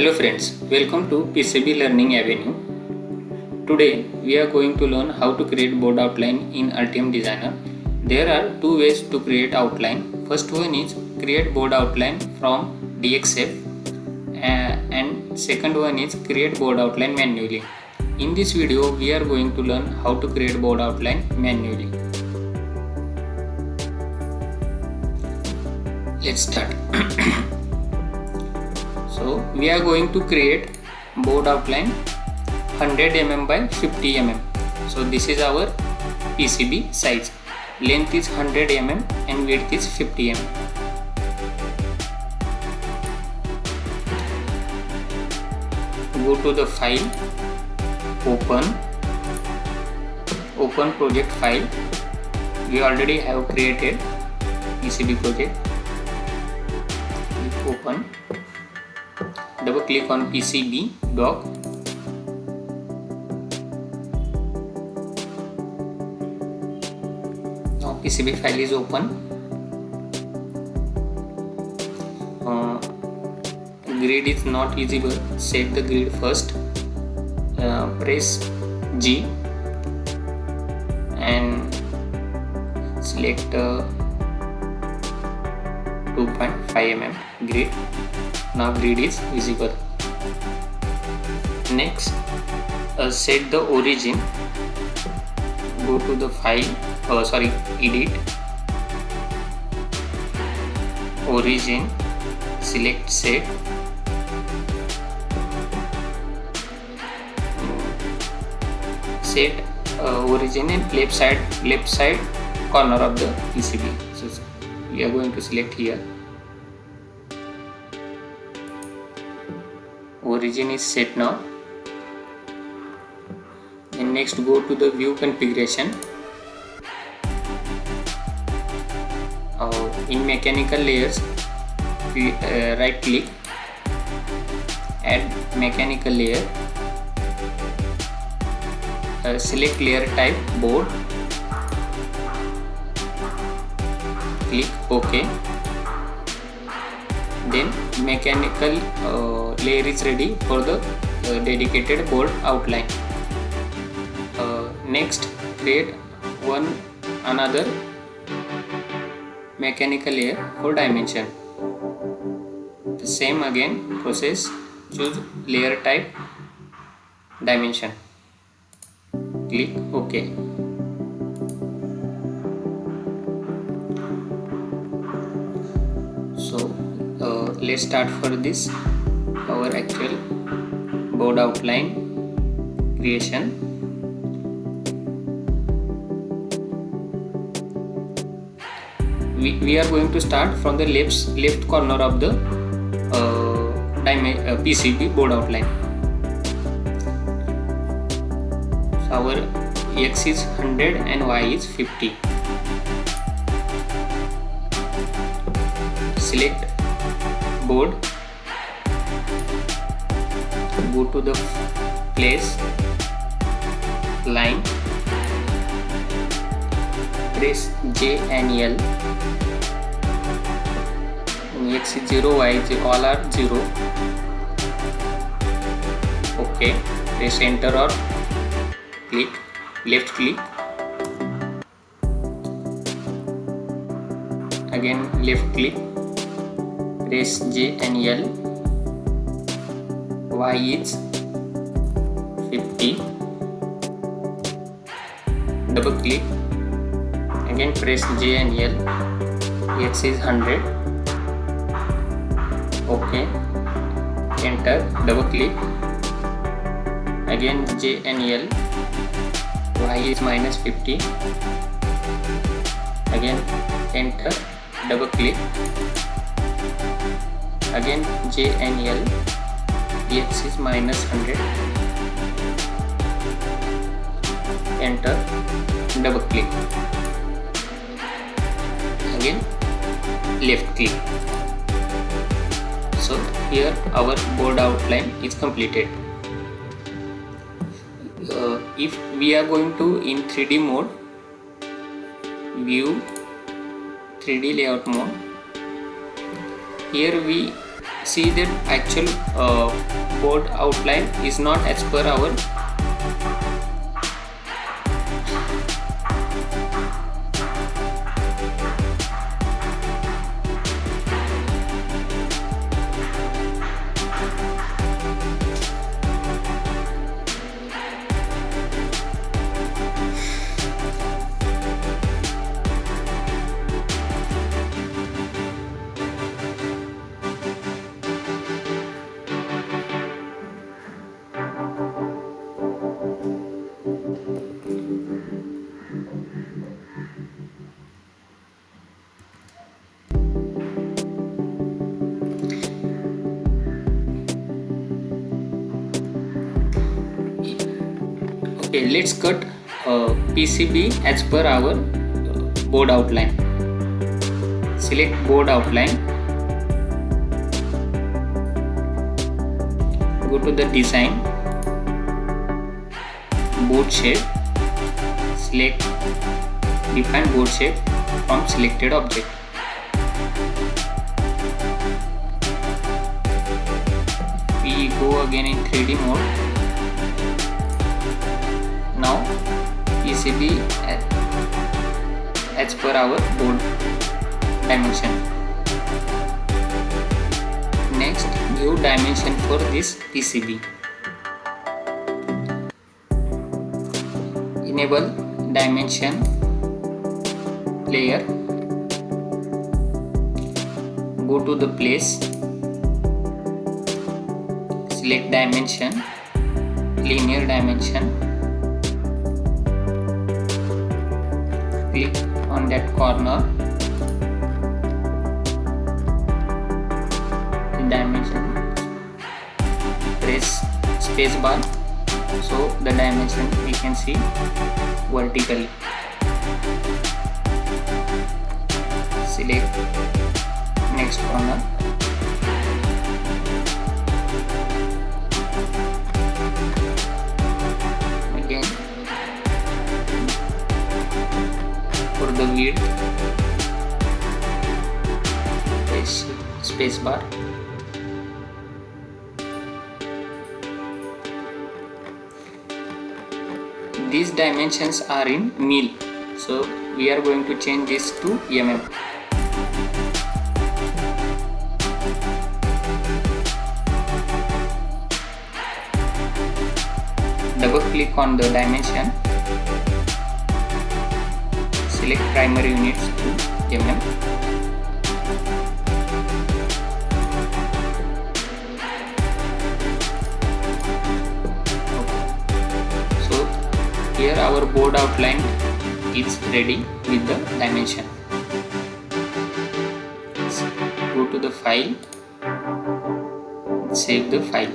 Hello friends, welcome to PCB Learning Avenue. Today we are going to learn how to create board outline in Altium Designer. There are two ways to create outline. First one is create board outline from DXF and second one is create board outline manually. In this video we are going to learn how to create board outline manually. Let's start. So we are going to create board outline 100 mm by 50 mm. So this is our PCB size. Length is 100 mm and width is 50 mm. Go to the file, open project file. We already have created PCB project. Click open. Double click on PCB doc. Now PCB file is open. Grid is not visible. Set the grid first. Press G and select 2.5 mm grid. Now grid is visible. Next, set the origin. Go to the file, edit, origin, select set. Set origin in left side corner of the PCB. So we are going to select here. Origin is set now. And next go to the view configuration. In mechanical layers, right click, add mechanical layer. Select layer type board. Click OK. Then mechanical layer is ready for the dedicated board outline. Next, create another mechanical layer for dimension. The same again process. Choose layer type, dimension. Click OK. Let's start for this our actual board outline creation. We are going to start from the left corner of the PCB board outline. So our X is 100 and Y is 50. Select board, go to the place, line, press J and L. X is 0, Y is 0, all are 0. OK. Press enter or click, left click. Again left click. Press J and L. Y is 50. Double click. Again press J and L. X is 100. OK. Enter. Double click. Again J and L. Y is minus 50. Again enter. Double click. Again J and L. X is minus 100. Enter. Double click. Again left click. So here our board outline is completed. If we are going to in 3D mode, view 3D layout mode, here we see that actual board outline is not as per our okay. Let's cut PCB as per our board outline. Select board outline, go to the design, board shape, select define board shape from selected object. We go again in 3D mode. Now PCB as per our board dimension. Next, give dimension for this PCB. Enable dimension layer. Go to the place. Select dimension, linear dimension. Click on that corner. The dimension. Press space bar. So the dimension we can see vertically. Select next corner. Again for the width, press space bar. These dimensions are in mil, so we are going to change this to mm. Double click on the dimension, select primary units to mm. Here our board outline is ready with the dimension. Go to the file, save the file.